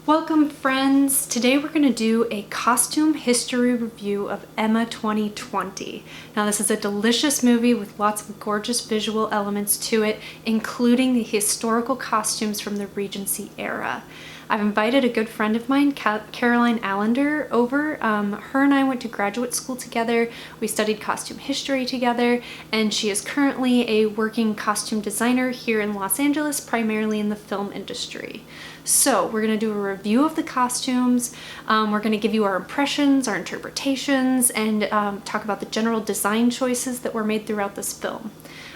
Welcome friends! Today we're going to do a costume history review of Emma 2020. Now this is a delicious movie with lots of gorgeous visual elements to it, including the historical costumes from the Regency era. I've invited a good friend of mine, Caroline Allander, over. Her and I went to graduate school together. We studied costume history together, and she is currently a working costume designer here in Los Angeles, primarily in the film industry. So we're going to do a review of the costumes, we're going to give you our impressions, our interpretations, and talk about the general design choices that were made throughout this film.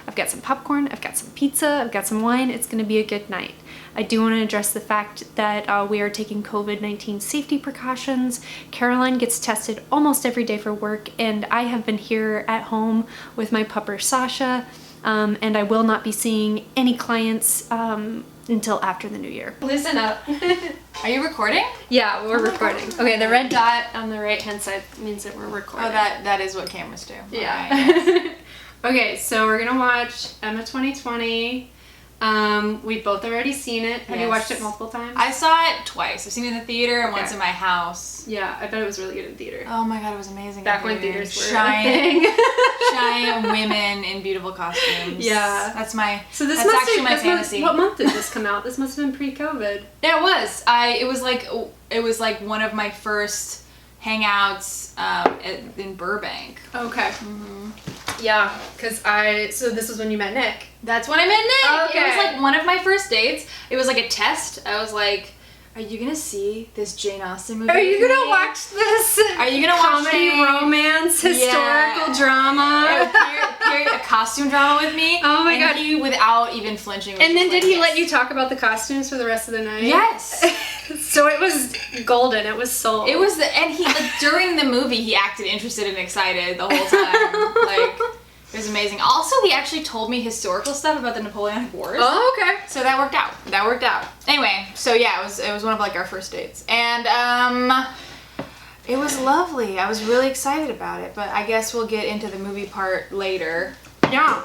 I've got some popcorn, I've got some pizza, I've got some wine. It's going to be a good night. I do want to address the fact that we are taking COVID-19 safety precautions. Caroline gets tested almost every day for work, and I have been here at home with my pupper Sasha, and I will not be seeing any clients until after the new year. Listen up. Are you recording? Yeah, we're recording. Okay, the red dot on the right hand side means that we're recording. Oh, that is what cameras do. Yeah. Right. Okay, so we're gonna watch Emma 2020. We've both already seen it. Have you watched it multiple times? I saw it twice. I've seen it in the theater and once in my house. Yeah, I bet it was really good in theater. Oh my god, it was amazing. Back when theaters were giant women in beautiful costumes. Yeah. That's actually my fantasy. What month did this come out? This must have been pre-COVID. Yeah, it was. It was like one of my first hangouts in Burbank. Okay. Mm-hmm. Yeah, so this was when you met Nick. That's when I met Nick. Okay. It was like one of my first dates. It was like a test. I was like, are you gonna see this Jane Austen movie? Are you gonna watch this? Are you gonna comedy, watch romance, historical drama? A costume drama with me. Oh my god. He, without even flinching. And then did he let you talk about the costumes for the rest of the night? Yes. So it was golden. It was sold. It was and he during the movie he acted interested and excited the whole time. Like it was amazing. Also, he actually told me historical stuff about the Napoleonic Wars. Oh, okay. So that worked out. That worked out. Anyway, so yeah, it was one of like our first dates. And it was lovely. I was really excited about it, but I guess we'll get into the movie part later. Yeah.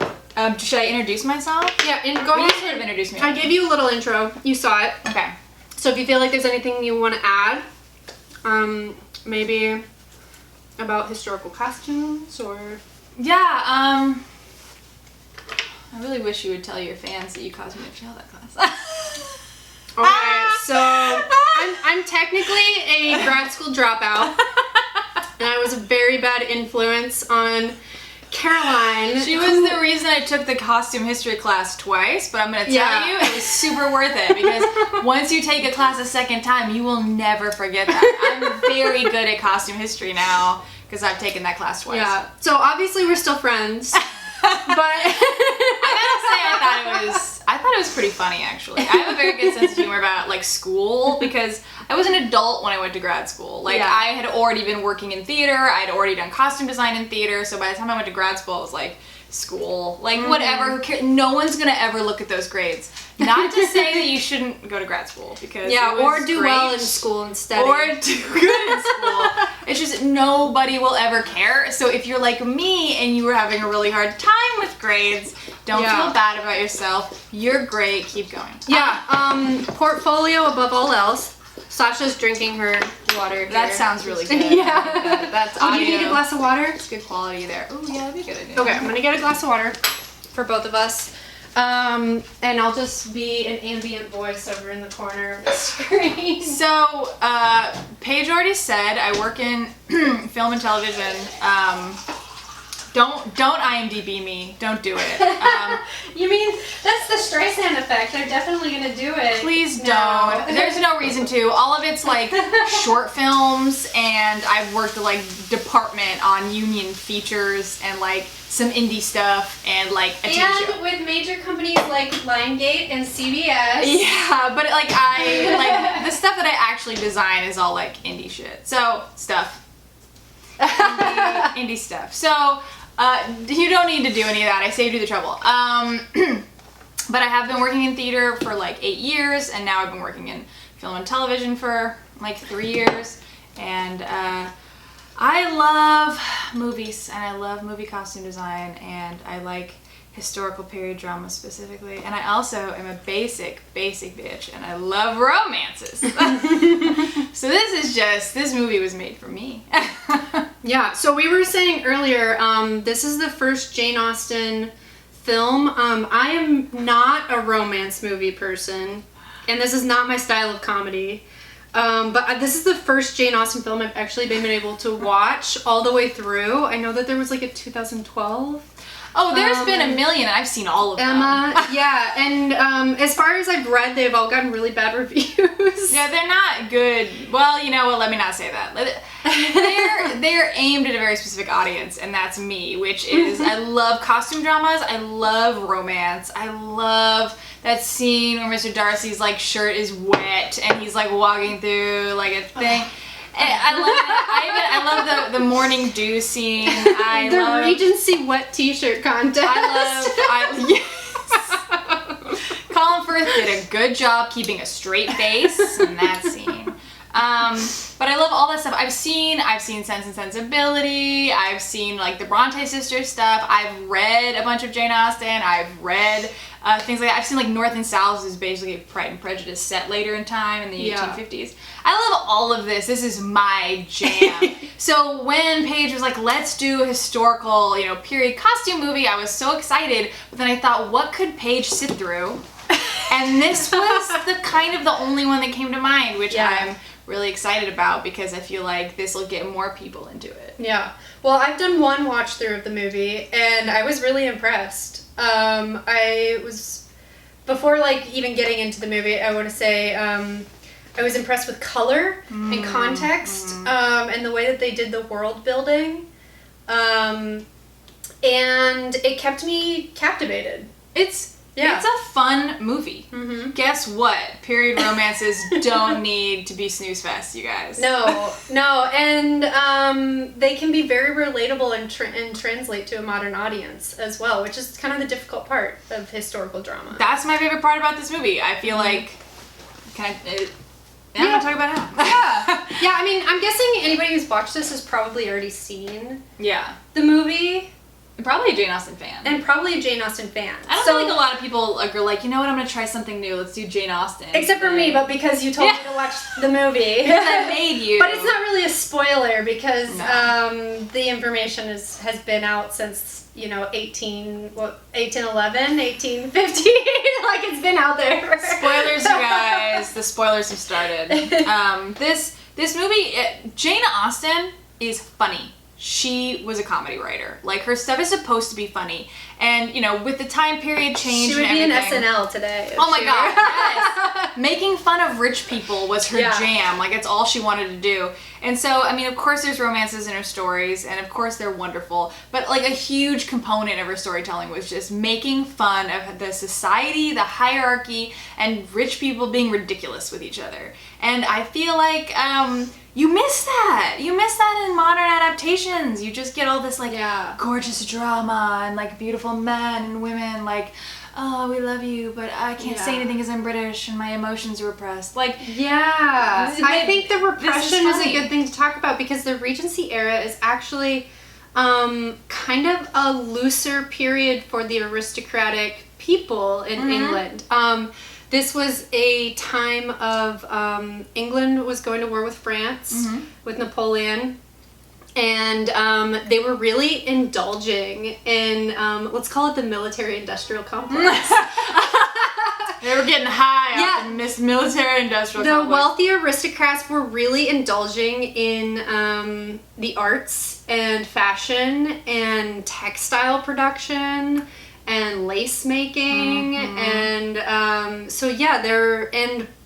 Should I introduce myself? Yeah, and go You ahead. sort of introduce me. I gave you a little intro. You saw it. Okay. So if you feel like there's anything you want to add, maybe about historical costumes or... Yeah, I really wish you would tell your fans that you caused me to fail that class. Okay, so I'm technically a grad school dropout, and I was a very bad influence on Caroline. She was the reason I took the costume history class twice, but I'm going to tell you, it was super worth it, because once you take a class a second time, you will never forget that. I'm very good at costume history now, because I've taken that class twice. Yeah, so obviously we're still friends, but I thought it was pretty funny, actually. I have a very good sense of humor about like school, because I was an adult when I went to grad school. Like I had already been working in theater, I had already done costume design in theater, so by the time I went to grad school, I was like, school, like whatever, who cares? No one's gonna ever look at those grades. Not to say that you shouldn't go to grad school, because or do well in school instead, or do good in school. It's just nobody will ever care. So if you're like me and you were having a really hard time with grades, don't feel bad about yourself. You're great. Keep going. Yeah. Portfolio above all else. Sasha's drinking her water here. That sounds really good. Yeah. That's audio. Do you need a glass of water? It's good quality there. Oh yeah, that'd be a good idea. Okay, I'm gonna get a glass of water for both of us. And I'll just be an ambient voice over in the corner of the screen. So, Paige already said I work in film and television. Don't IMDb me. Don't do it. You mean, that's the Streisand effect. They're definitely gonna do it. Please don't. There's no reason to. All of it's like short films, and I've worked like department on union features and like some indie stuff and like a TV show. And with major companies like Lionsgate and CBS. Yeah, but like the stuff that I actually design is all like indie shit. So indie stuff. So you don't need to do any of that. I saved you the trouble. But I have been working in theater for like 8 years, and now I've been working in film and television for like 3 years, and I love movies, and I love movie costume design, and I like historical period drama specifically, and I also am a basic bitch, and I love romances. So this movie was made for me. Yeah, so we were saying earlier, this is the first Jane Austen film. I am not a romance movie person, and this is not my style of comedy. But this is the first Jane Austen film I've actually been able to watch all the way through. I know that there was like a 2012. Oh, there's been a million. I've seen all of them. Emma, yeah, and as far as I've read, they've all gotten really bad reviews. Yeah, they're not good. Well, you know what? Let me not say that. They're aimed at a very specific audience, and that's me, which is I love costume dramas. I love romance. I love that scene where Mr. Darcy's like shirt is wet and he's like walking through like a thing. I love it. I love the morning dew scene. The Regency wet T-shirt contest. Yes. Colin Firth did a good job keeping a straight face in that scene. But I love all that stuff. I've seen Sense and Sensibility. I've seen like the Bronte sisters stuff. I've read a bunch of Jane Austen. I've read things like that. I've seen like North and South, is basically Pride and Prejudice set later in time in the 1850s. I love all of this. This is my jam. So when Paige was like, let's do a historical, period costume movie, I was so excited. But then I thought, what could Paige sit through? And this was the only one that came to mind, which I'm really excited about because I feel like this will get more people into it. Yeah. Well, I've done one watch through of the movie and I was really impressed. Before like even getting into the movie, I want to say I was impressed with color and context and the way that they did the world building. And it kept me captivated. It's a fun movie. Mm-hmm. Guess what? Period romances don't need to be snooze fest, you guys. No, and they can be very relatable and translate to a modern audience as well, which is kind of the difficult part of historical drama. That's my favorite part about this movie. I feel like, I'm gonna talk about it now. Yeah. I mean, I'm guessing anybody who's watched this has probably already seen the movie. And probably a Jane Austen fan. I don't feel like a lot of people are like, you know what, I'm going to try something new. Let's do Jane Austen. Except for me, but because you told me to watch the movie. Because I made you. But it's not really a spoiler because the information has been out since, 1811, 1850. Like, it's been out there. Spoilers, you guys. The spoilers have started. This movie, Jane Austen is funny. She was a comedy writer. Like, her stuff is supposed to be funny. And, with the time period change she would and be in SNL today. Oh my god, yes. Making fun of rich people was her jam. Like, it's all she wanted to do. And so, I mean, of course there's romances in her stories, and of course they're wonderful. But, like, a huge component of her storytelling was just making fun of the society, the hierarchy, and rich people being ridiculous with each other. And I feel like, you miss that. You miss that in modern adaptations. You just get all this, like, gorgeous drama and, like, beautiful men and women, like, oh, we love you, but I can't say anything because I'm British and my emotions are repressed. Like, I think the repression is a good thing to talk about because the Regency era is actually kind of a looser period for the aristocratic people in England. This was a time of England was going to war with France, with Napoleon, and they were really indulging in, let's call it the military-industrial complex. They were getting high off the military-industrial complex. The wealthy aristocrats were really indulging in the arts and fashion and textile production and lace making and they're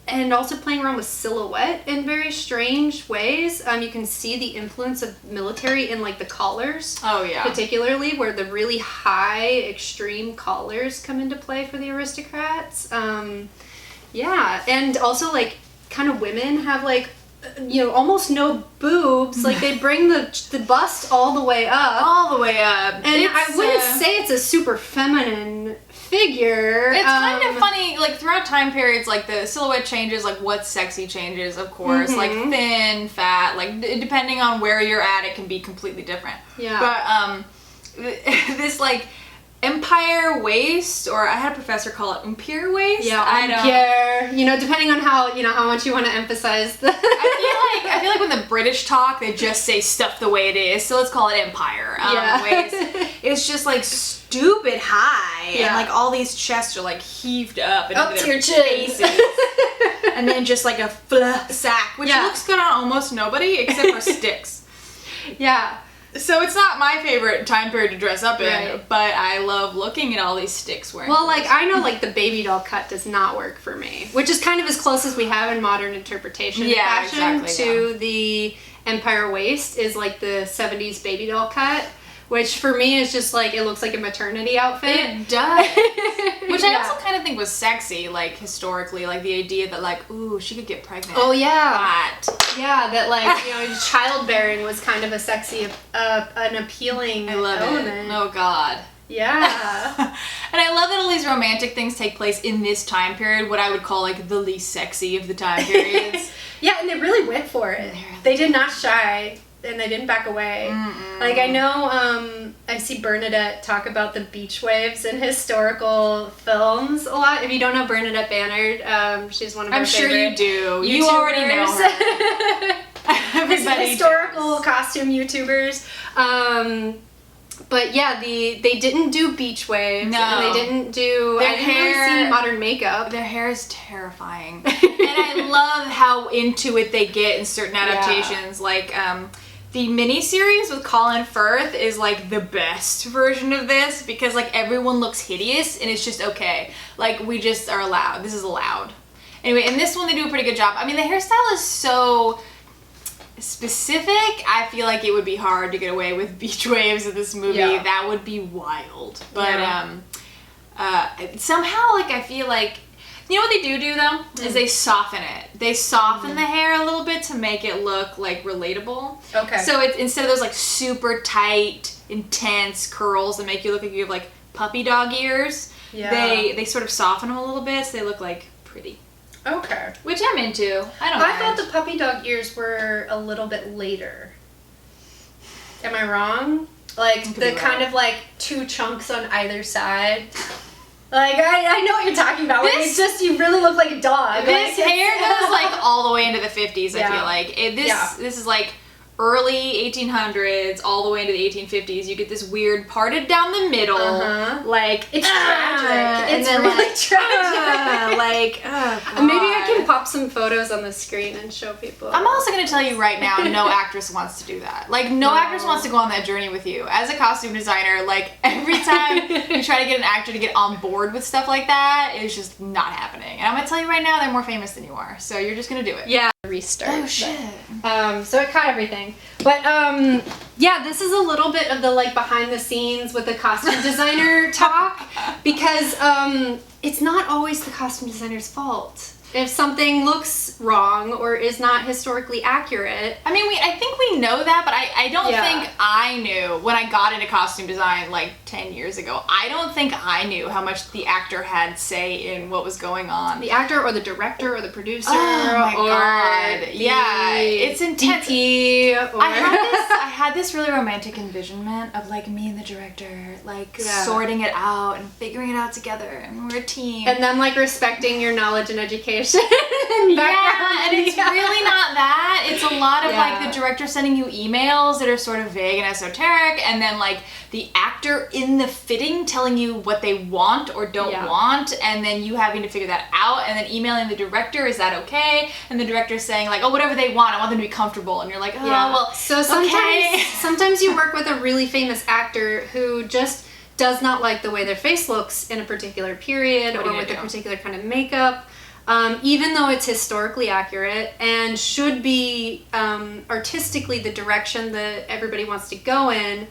and also playing around with silhouette in very strange ways. You can see the influence of military in like the collars. Oh yeah. Particularly where the really high extreme collars come into play for the aristocrats. And also like kind of women have like almost no boobs. Like they bring the bust all the way up. And I wouldn't say it's a super feminine figure. It's kind of funny, like throughout time periods, like the silhouette changes, like what's sexy changes, of course, like thin, fat, like depending on where you're at, it can be completely different. Yeah. But this like Empire waist, or I had a professor call it Empire waist. Yeah, I know. Depending on how much you want to emphasize the. I feel like when the British talk, they just say stuff the way it is. So let's call it Empire. Waist. It's just like stupid high, and like all these chests are like heaved up and into their faces, and then just like a sack, which looks good on almost nobody except for Sticks. Yeah. So it's not my favorite time period to dress up in, but I love looking at all these Sticks wearing. Well, like I know, like the baby doll cut does not work for me, which is kind of as close as we have in modern interpretation of fashion to the Empire waist is like the 70s baby doll cut, which for me is just like it looks like a maternity outfit. It does, which I also kind of think was sexy, like historically, like the idea that like, ooh, she could get pregnant. Oh yeah, that like childbearing was kind of a sexy, an appealing element. It. Oh God. Yeah. And I love that all these romantic things take place in this time period, what I would call like the least sexy of the time periods. Yeah, and they really went for it. They did not shy. And they didn't back away. Mm-mm. Like I know, I see Bernadette talk about the beach waves in historical films a lot. If you don't know Bernadette Bannard, she's one of our favorite. I'm sure you do. YouTubers. You already know her. Everybody historical costume YouTubers. But yeah, they didn't do beach waves. No. And they didn't do. I didn't really see modern makeup. Their hair is terrifying, and I love how into it they get in certain adaptations. Yeah. Like the miniseries with Colin Firth is like the best version of this because like everyone looks hideous and it's just okay. Like we just are allowed. This is allowed. Anyway, in this one they do a pretty good job. I mean, the hairstyle is so specific. I feel like it would be hard to get away with beach waves in this movie. Yeah. That would be wild. But somehow, like, I feel like, you know what they do though? Is they soften it. They soften the hair a little bit to make it look like relatable. Okay. So it's instead of those like super tight, intense curls that make you look like you have like puppy dog ears, they sort of soften them a little bit so they look like pretty. Okay. Which I'm into. I thought the puppy dog ears were a little bit later. Am I wrong? Like the kind of like two chunks on either side. Like I know what you're talking about. Like, it's just you really look like a dog. This hair goes like all the way into the 50s. I feel like this is like early 1800s all the way into the 1850s. You get this weird parted down the middle, like it's tragic. It's really tragic. Maybe I can pop some photos on the screen and show people. I'm also going to tell you right now, no actress wants to do that. Like no actress wants to go on that journey with you. As a costume designer, like every time you try to get an actor to get on board with stuff like that, it's just not happening. And I'm going to tell you right now, they're more famous than you are. So you're just going to do it. Yeah. Restart. Oh shit. So it cut everything. But yeah, this is a little bit of the like behind the scenes with the costume designer talk because it's not always the costume designer's fault if something looks wrong or is not historically accurate. I mean, I think we know that, but I don't think I knew when I got into costume design like 10 years ago. I don't think I knew how much the actor had say in what was going on. The actor or the director or the producer. Oh my God. Yeah, it's intense. DP, I had this really romantic envisionment of like me and the director like sorting it out and figuring it out together, and we're a team. And then like respecting your knowledge and education. And it's really not that. It's a lot of like the director sending you emails that are sort of vague and esoteric, and then like the actor in the fitting telling you what they want or don't want, and then you having to figure that out, and then emailing the director, is that okay? And the director saying like, oh, whatever they want, I want them to be comfortable, and you're like, oh, well, so sometimes you work with a really famous actor who just does not like the way their face looks in a particular period or with a particular kind of makeup. Even though it's historically accurate and should be artistically the direction that everybody wants to go in,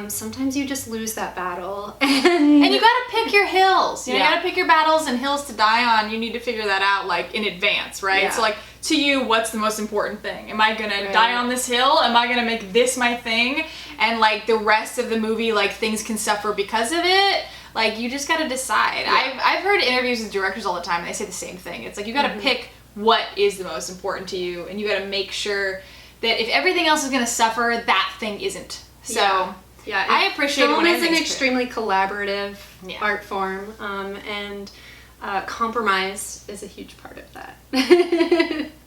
sometimes you just lose that battle. And you gotta pick your hills. You gotta pick your battles and hills to die on. You need to figure that out like in advance, right? Yeah. So like to you, what's the most important thing? Am I gonna die on this hill? Am I gonna make this my thing? And like the rest of the movie, like things can suffer because of it. Like, you just gotta decide. Yeah. I've heard interviews with directors all the time, and they say the same thing. It's like, you gotta pick what is the most important to you, and you gotta make sure that if everything else is gonna suffer, that thing isn't. So, Yeah, I appreciate film when is an anything's extremely collaborative Yeah. art form, and compromise is a huge part of that.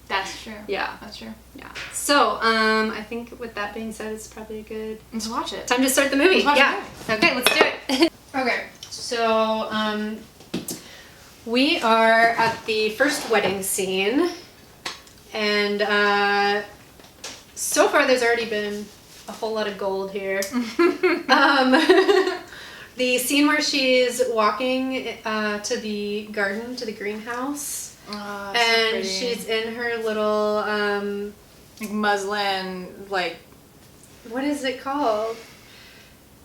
That's true. Yeah. That's true. Yeah. So, I think with that being said, it's probably a good Let's watch it. time to start the movie. Let's watch Yeah. the Okay, let's do it. Okay. So, we are at the first wedding scene, and so far there's already been a whole lot of gold here. The scene where she's walking to the garden, to the greenhouse, Oh, and so she's in her little like muslin, like what is it called?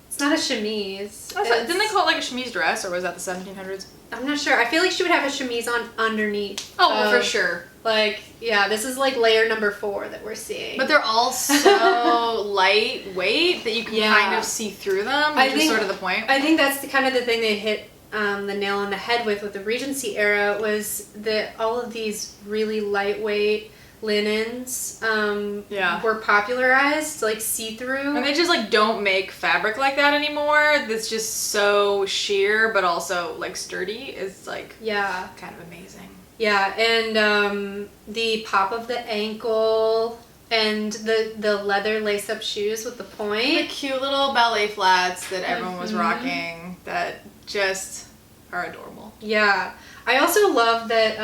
It's not a chemise. didn't they call it like a chemise dress, or was that the 1700s? I'm not sure. I feel like she would have a chemise on underneath. Oh, well, for sure. Like, yeah, this is like layer number 4 that we're seeing. But they're all so lightweight that you can kind of see through them, which is sort of the point. I think that's kind of the thing they hit the nail on the head with the Regency era, was that all of these really lightweight linens were popularized, like see-through. And they just like don't make fabric like that anymore. That's just so sheer but also like sturdy. It's like kind of amazing. Yeah, and the pop of the ankle and the leather lace-up shoes with the point. The cute little ballet flats that everyone was rocking that just are adorable. Yeah. I also love that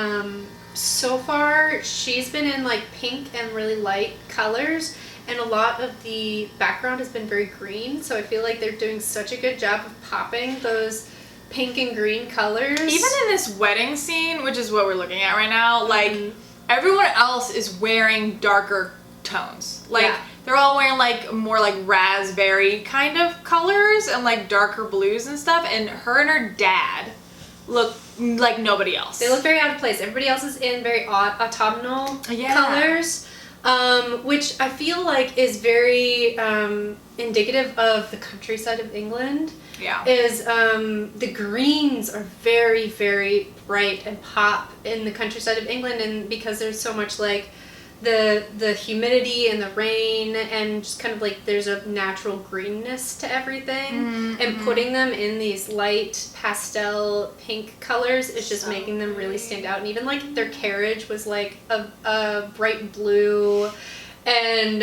so far she's been in like pink and really light colors, and a lot of the background has been very green, so I feel like they're doing such a good job of popping those pink and green colors. Even in this wedding scene, which is what we're looking at right now, like everyone else is wearing darker tones. Like they're all wearing like more like raspberry kind of colors and like darker blues and stuff, and her and her dad look like nobody else. They look very out of place. Everybody else is in very autumnal colors, which I feel like is very indicative of the countryside of England. Yeah. Is the greens are very, very bright and pop in the countryside of England, and because there's so much like the humidity and the rain, and just kind of like there's a natural greenness to everything, and putting them in these light pastel pink colors is just making them really stand out. And even like their carriage was like a bright blue, and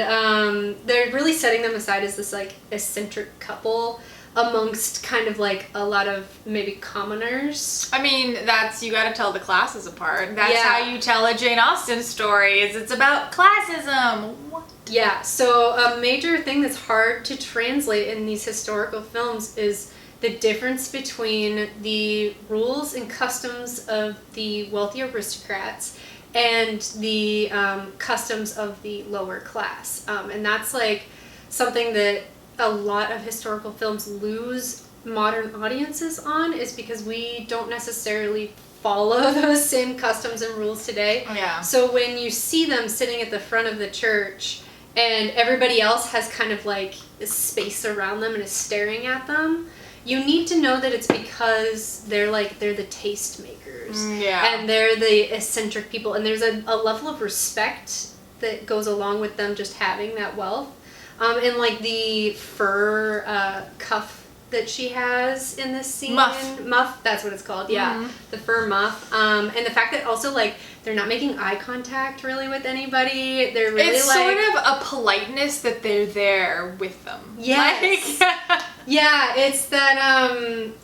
they're really setting them aside as this like eccentric couple amongst kind of like a lot of maybe commoners. I mean, you gotta tell the classes apart. That's how you tell a Jane Austen story, is it's about classism. What? Yeah, so a major thing that's hard to translate in these historical films is the difference between the rules and customs of the wealthy aristocrats and the customs of the lower class. And that's like something that a lot of historical films lose modern audiences on, is because we don't necessarily follow those same customs and rules today. Yeah. So when you see them sitting at the front of the church and everybody else has kind of like a space around them and is staring at them, you need to know that it's because they're the taste makers. And they're the eccentric people, and there's a level of respect that goes along with them just having that wealth. And like the fur cuff that she has in this scene. Muff, that's what it's called. Yeah, the fur muff. And the fact that also like they're not making eye contact really with anybody. They're really it's sort of a politeness that they're there with them. Yes. Like, yeah, it's that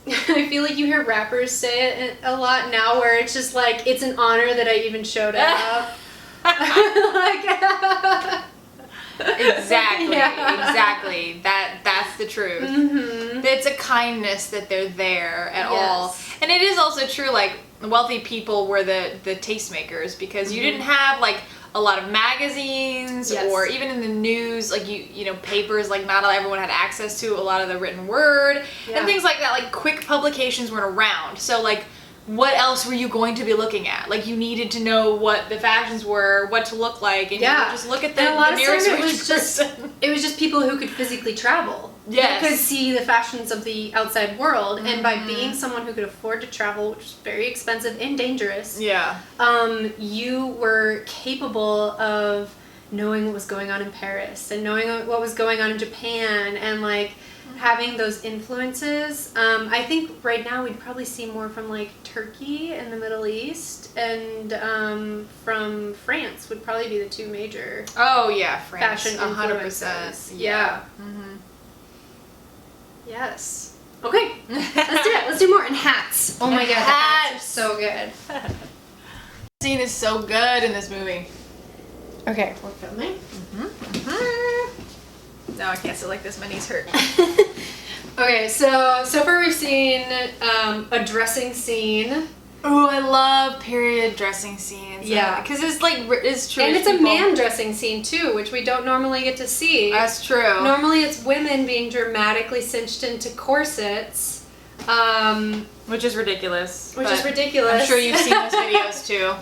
I feel like you hear rappers say it a lot now, where it's just like, it's an honor that I even showed up. Exactly. That's the truth. It's a kindness that they're there at all. And it is also true, like, wealthy people were the tastemakers, because you didn't have like a lot of magazines or even in the news, like you know, papers, like not everyone had access to a lot of the written word and things like that. Like quick publications weren't around. So like, what else were you going to be looking at? Like, you needed to know what the fashions were, what to look like, and you would just look at the nearest rich person. It was just people who could physically travel. Yes. Who could see the fashions of the outside world, and by being someone who could afford to travel, which is very expensive and dangerous, you were capable of knowing what was going on in Paris and knowing what was going on in Japan, and like having those influences. I think right now we'd probably see more from like Turkey and the Middle East, and from France would probably be the two major. Oh yeah, France. Fashion 100%. Yeah. Mm-hmm. Yes. Okay, let's do it. Let's do more. And hats. Oh my god, the hats are so good. The scene is so good in this movie. Okay, we're filming. No, I can't sit like this. My knees hurt. Okay, so far we've seen a dressing scene. Oh, I love period dressing scenes. Yeah, because it's like it's true. And it's a man dressing scene too, which we don't normally get to see. That's true. Normally, it's women being dramatically cinched into corsets. Which is ridiculous. I'm sure you've seen those videos too.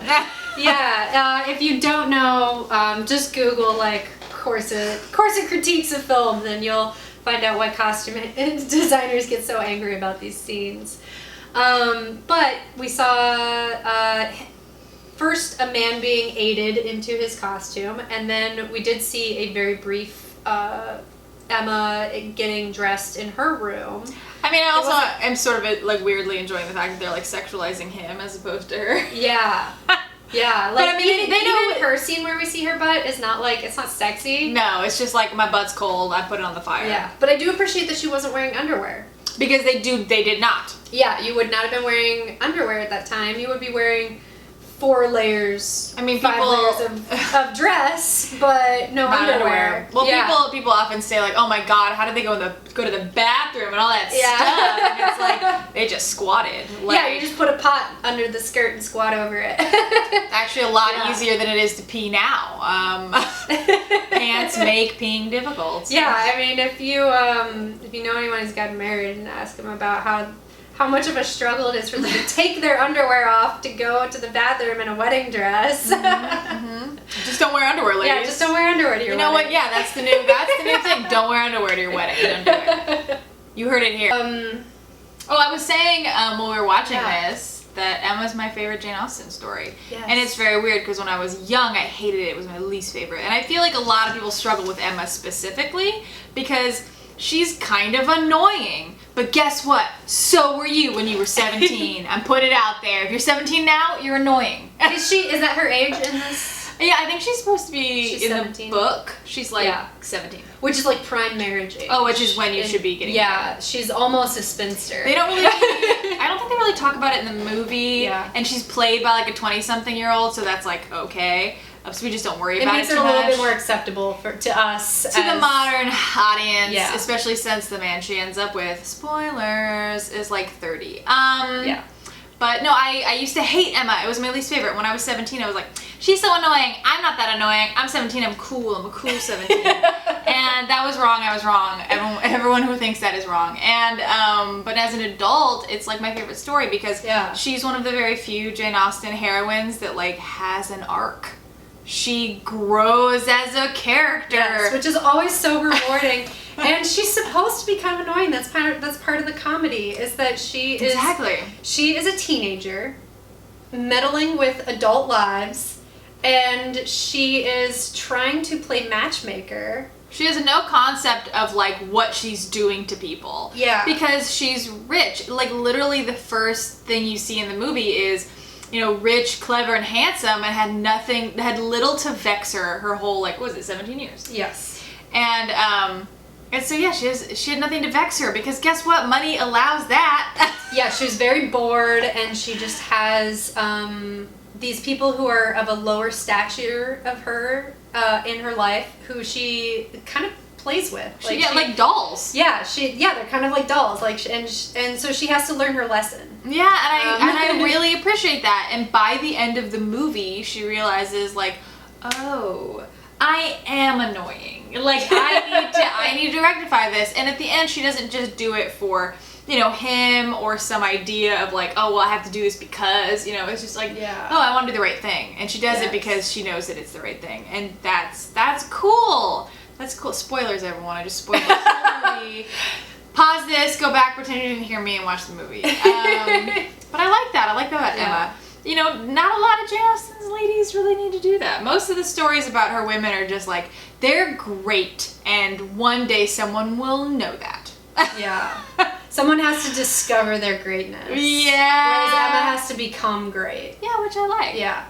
Yeah, if you don't know, just Google like corset critiques of film, then you'll find out why costume designers get so angry about these scenes. But we saw first a man being aided into his costume, and then we did see a very brief Emma getting dressed in her room. I mean, I also am sort of like weirdly enjoying the fact that they're like sexualizing him as opposed to her. Yeah. Yeah, like, but I mean, they know even her scene where we see her butt is not like, it's not sexy. No, it's just like, my butt's cold, I put it on the fire. Yeah, but I do appreciate that she wasn't wearing underwear. Because they did not. Yeah, you would not have been wearing underwear at that time. You would be wearing 4 layers. I mean, 5 layers of dress, but no underwear. Well, yeah. people often say like, "Oh my God, how did they go to the bathroom and all that stuff?" And it's like they just squatted. Like, yeah, you just put a pot under the skirt and squat over it. Actually, a lot easier than it is to pee now. Pants make peeing difficult. Yeah, I mean, if you know anyone who's gotten married and ask them about how much of a struggle it is for them to take their underwear off to go to the bathroom in a wedding dress. Just don't wear underwear, ladies. Yeah, just don't wear underwear to your wedding. You know what? Yeah, that's the new thing. Don't wear underwear to your wedding. Don't do it. You heard it here. I was saying when we were watching this that Emma's my favorite Jane Austen story. Yes. And it's very weird because when I was young, I hated it. It was my least favorite. And I feel like a lot of people struggle with Emma specifically because she's kind of annoying. But guess what? So were you when you were 17. I'm putting it out there. If you're 17 now, you're annoying. Is that her age in this? Yeah, I think she's supposed to be in 17. the book. She's like 17. Which is like prime marriage age. Oh, which is when you should be getting married. She's almost a spinster. They don't really I don't think they really talk about it in the movie. Yeah. And she's played by like a 20-something-year-old, so that's like okay. So we just don't worry about it too much. It makes it a little bit more acceptable to us. To the modern audience, Yeah. especially since the man she ends up with, spoilers, is like 30. Yeah. But no, I used to hate Emma. It was my least favorite. When I was 17, I was like, she's so annoying. I'm not that annoying. I'm 17. I'm cool. I'm a cool 17. And that was wrong. I was wrong. Everyone who thinks that is wrong. And but as an adult, it's like my favorite story because she's one of the very few Jane Austen heroines that like has an arc. She grows as a character. Yes, which is always so rewarding. And she's supposed to be kind of annoying. That's part of the comedy, is that she is a teenager meddling with adult lives, and she is trying to play matchmaker. She has no concept of like what she's doing to people. Yeah. Because she's rich. Like literally the first thing you see in the movie is, you know, rich, clever, and handsome, and had little to vex her whole, like, what was it, 17 years? Yes. And so yeah, she had nothing to vex her because guess what? Money allows that. Yeah, she was very bored, and she just has these people who are of a lower stature of her in her life, who she kind of plays with. Like dolls. Yeah, they're kind of like dolls. Like, and so she has to learn her lesson. Yeah, and I really appreciate that. And by the end of the movie, she realizes like, oh, I am annoying. Like I need to rectify this. And at the end, she doesn't just do it for, you know, him or some idea of like, oh, well, I have to do this because, you know, it's just like, oh, I want to do the right thing. And she does it because she knows that it's the right thing. And that's cool. That's cool. Spoilers, everyone. I just spoiled the whole movie. Pause this, go back, pretend you didn't hear me, and watch the movie. But I like that. I like that about Emma. You know, not a lot of Jane Austen's ladies really need to do that. Most of the stories about her women are just like, they're great, and one day someone will know that. Yeah. Someone has to discover their greatness. Yeah. Whereas Emma has to become great. Yeah, which I like. Yeah.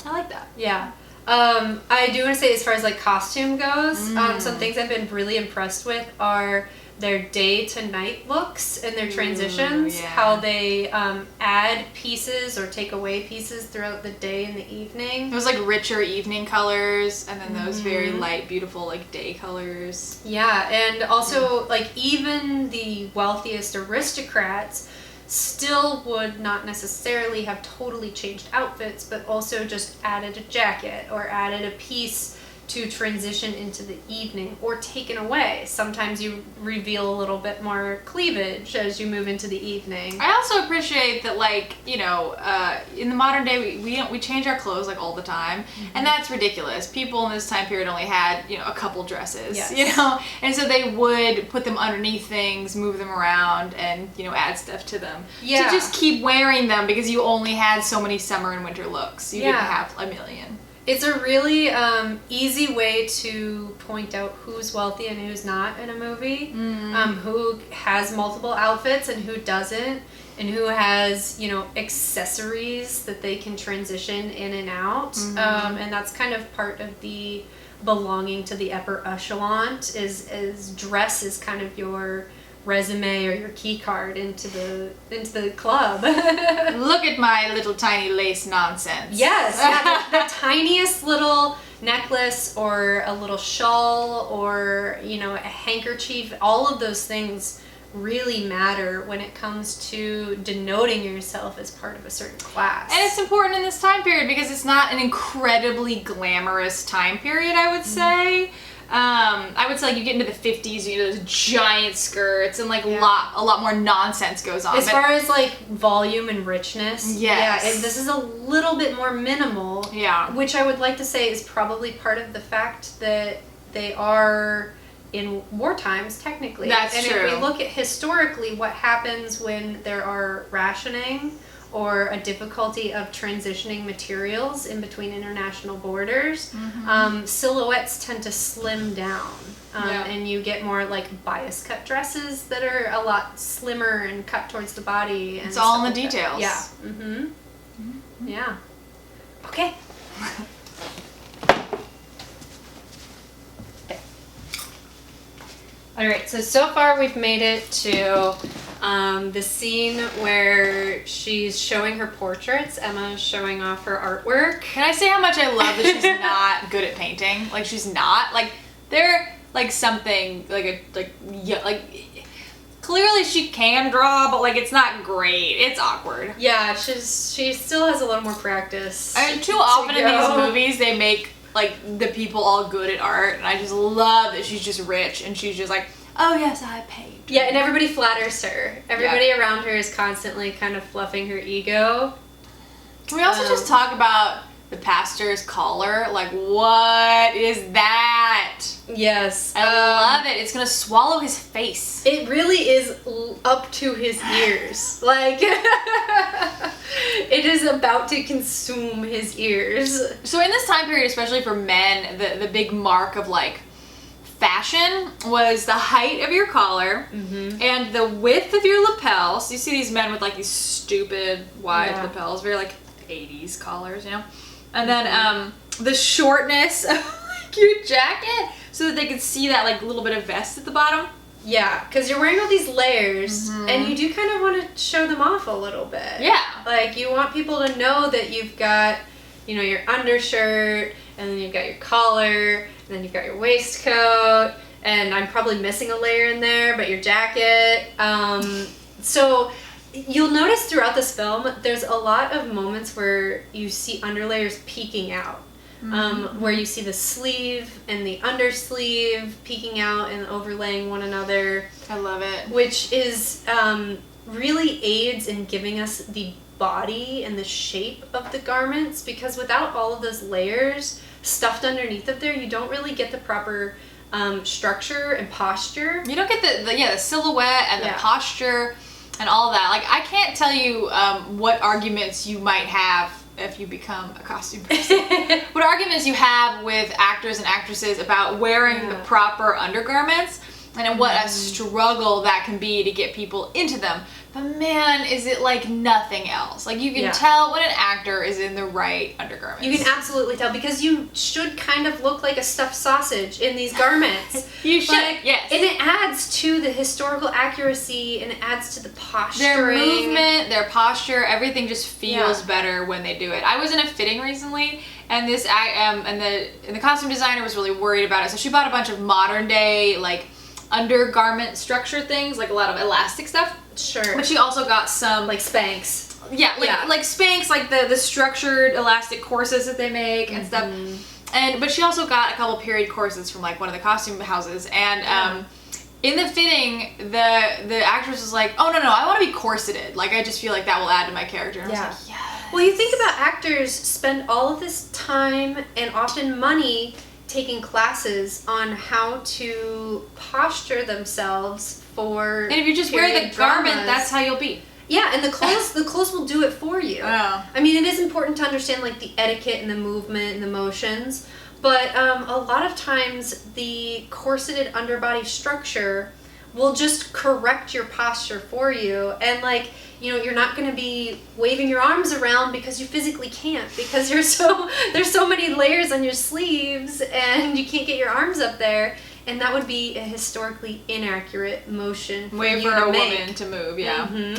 I like that. Yeah. I do want to say, as far as like costume goes, some things I've been really impressed with are their day to night looks and their transitions, how they add pieces or take away pieces throughout the day and the evening. It was like richer evening colors, and then those very light, beautiful like day colors. Yeah, and also like even the wealthiest aristocrats still would not necessarily have totally changed outfits, but also just added a jacket or added a piece to transition into the evening, or taken away. Sometimes you reveal a little bit more cleavage as you move into the evening. I also appreciate that, like, you know, in the modern day, we change our clothes like all the time, and that's ridiculous. People in this time period only had, you know, a couple dresses, you know, and so they would put them underneath things, move them around, and, you know, add stuff to them to just keep wearing them, because you only had so many summer and winter looks. You didn't have a million. It's a really easy way to point out who's wealthy and who's not in a movie, who has multiple outfits and who doesn't, and who has, you know, accessories that they can transition in and out. And that's kind of part of the belonging to the upper echelon, is dress is kind of your resume or your key card into the club. Look at my little tiny lace nonsense. Yes, yeah, the tiniest little necklace or a little shawl or, you know, a handkerchief, all of those things really matter when it comes to denoting yourself as part of a certain class. And it's important in this time period because it's not an incredibly glamorous time period, I would say. I would say, like, you get into the 50s, you know, those giant skirts, and like a lot more nonsense goes on. As far as like volume and richness, this is a little bit more minimal. Yeah. Which I would like to say is probably part of the fact that they are in war times, technically. That's true. And if we look at historically what happens when there are rationing or a difficulty of transitioning materials in between international borders, silhouettes tend to slim down. And you get more like bias cut dresses that are a lot slimmer and cut towards the body. And it's all in the like details. Yeah. Yeah. Okay. All right, so far we've made it to the scene where she's showing her portraits. Emma's showing off her artwork. Can I say how much I love that she's not good at painting? Like, she's not. Like, they're like something, clearly she can draw, but like it's not great. It's awkward. Yeah, she still has a little more practice. I mean, too often in these movies they make like the people all good at art, and I just love that she's just rich and she's just like, oh yes, I paint. Yeah, and everybody flatters her. Everybody around her is constantly kind of fluffing her ego. Can we also just talk about the pastor's collar? Like, what is that? Yes. I love it. It's gonna swallow his face. It really is up to his ears. Like, it is about to consume his ears. So in this time period, especially for men, the big mark of like fashion was the height of your collar and the width of your lapels. So you see these men with like these stupid wide lapels, very like 80s collars, you know? And then the shortness of like, your jacket so that they could see that like little bit of vest at the bottom. Yeah, because you're wearing all these layers and you do kind of want to show them off a little bit. Yeah. Like, you want people to know that you've got, you know, your undershirt, and then you've got your collar, and then you've got your waistcoat, and I'm probably missing a layer in there, but your jacket. So you'll notice throughout this film, there's a lot of moments where you see underlayers peeking out. Where you see the sleeve and the undersleeve peeking out and overlaying one another. I love it. Which is really aids in giving us the body and the shape of the garments, because without all of those layers stuffed underneath of there, you don't really get the proper structure and posture. You don't get the silhouette and the posture and all that. Like, I can't tell you what arguments you might have if you become a costume person. What arguments you have with actors and actresses about wearing the proper undergarments, and what a struggle that can be to get people into them. But man, is it like nothing else. Like you can tell when an actor is in the right undergarments. You can absolutely tell, because you should kind of look like a stuffed sausage in these garments. You should, yes. And it adds to the historical accuracy, and it adds to the posturing. Their movement, their posture, everything just feels better when they do it. I was in a fitting recently, and the costume designer was really worried about it. So she bought a bunch of modern day like undergarment structure things, like a lot of elastic stuff. Sure. But she also got some like Spanx. Yeah, like Spanx, like the structured elastic corsets that they make and stuff. But she also got a couple period corsets from like one of the costume houses, and in the fitting, the actress was like, "Oh no, I want to be corseted. Like I just feel like that will add to my character." And I was like, "Yes." Well, you think about actors spend all of this time and often money taking classes on how to posture themselves for. And if you just wear the garment, that's how you'll be. Yeah, and the clothes will do it for you. Oh. I mean, it is important to understand like the etiquette and the movement and the motions, but a lot of times the corseted underbody structure will just correct your posture for you, and like, you know, you're not going to be waving your arms around because you physically can't, because there's so many layers on your sleeves and you can't get your arms up there, and that would be a historically inaccurate motion for a woman to move.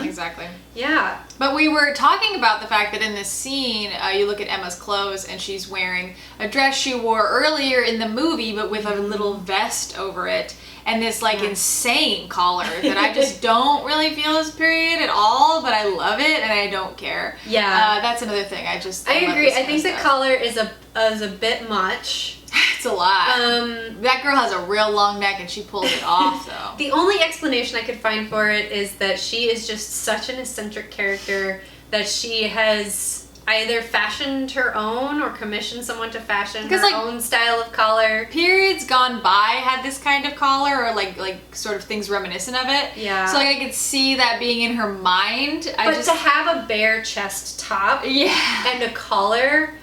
Exactly. Yeah. But we were talking about the fact that in this scene, you look at Emma's clothes and she's wearing a dress she wore earlier in the movie, but with a little vest over it. And this like insane collar that I just don't really feel is period at all, but I love it and I don't care. Yeah. That's another thing. I agree. I think the collar is a bit much. It's a lot. That girl has a real long neck and she pulls it off though. The only explanation I could find for it is that she is just such an eccentric character that she has either fashioned her own or commissioned someone to fashion her own style of collar. Periods gone by had this kind of collar, or like sort of things reminiscent of it. Yeah. So like I could see that being in her mind. To have a bare chest top and a collar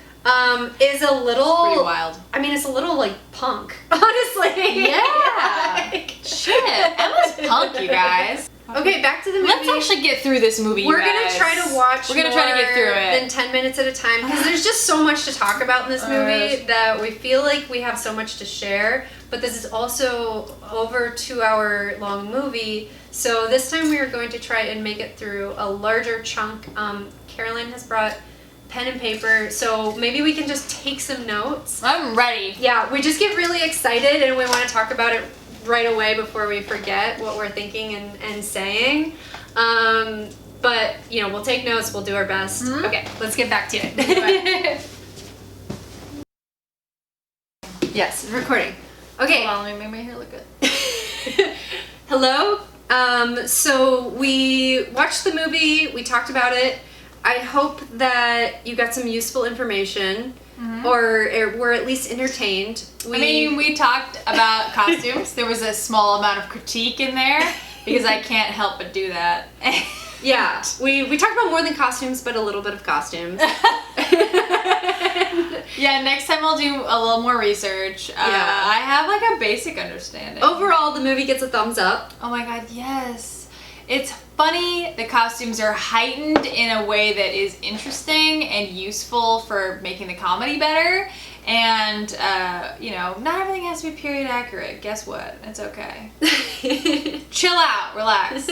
is a little... It's pretty wild. I mean, it's a little like punk, honestly. Yeah. Shit. Emma's punk, you guys. Okay, back to the movie. Let's actually get through this movie, you We're guys. gonna try to watch. We're gonna try to get through it than 10 minutes at a time, because there's just so much to talk about in this movie that we feel like we have so much to share. But this is also over 2-hour long movie, so this time we are going to try and make it through a larger chunk. Caroline has brought pen and paper, so maybe we can just take some notes. I'm ready. Yeah, we just get really excited and we want to talk about it right away before we forget what we're thinking and saying. But, you know, we'll take notes, we'll do our best. Okay, let's get back to it. Yes, recording. Okay. Hold on, let me make my hair look good. Hello. So we watched the movie, we talked about it. I hope that you got some useful information, or were at least entertained. We talked about costumes. There was a small amount of critique in there because I can't help but do that. Yeah, we talked about more than costumes, but a little bit of costumes. Yeah, next time I'll do a little more research. I have like a basic understanding. Overall, the movie gets a thumbs up. Oh my god, yes. It's funny. The costumes are heightened in a way that is interesting and useful for making the comedy better. And, you know, not everything has to be period accurate. Guess what? It's okay. Chill out. Relax.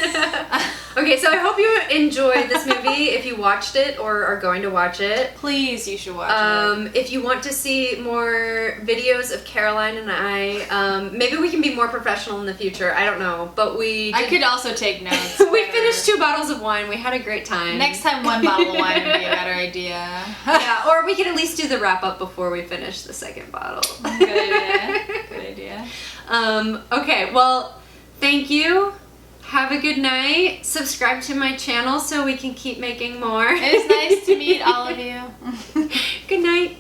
Okay, so I hope you enjoyed this movie if you watched it or are going to watch it. Please, you should watch it. If you want to see more videos of Caroline and I, maybe we can be more professional in the future. I don't know, but I could also take notes. We finished 2 bottles of wine. We had a great time. Next time, 1 bottle of wine would be a better idea. Yeah, or we could at least do the wrap up before we finish the second bottle. Good idea. Good idea. Okay, well, thank you. Have a good night. Subscribe to my channel so we can keep making more. It was nice to meet all of you. Good night.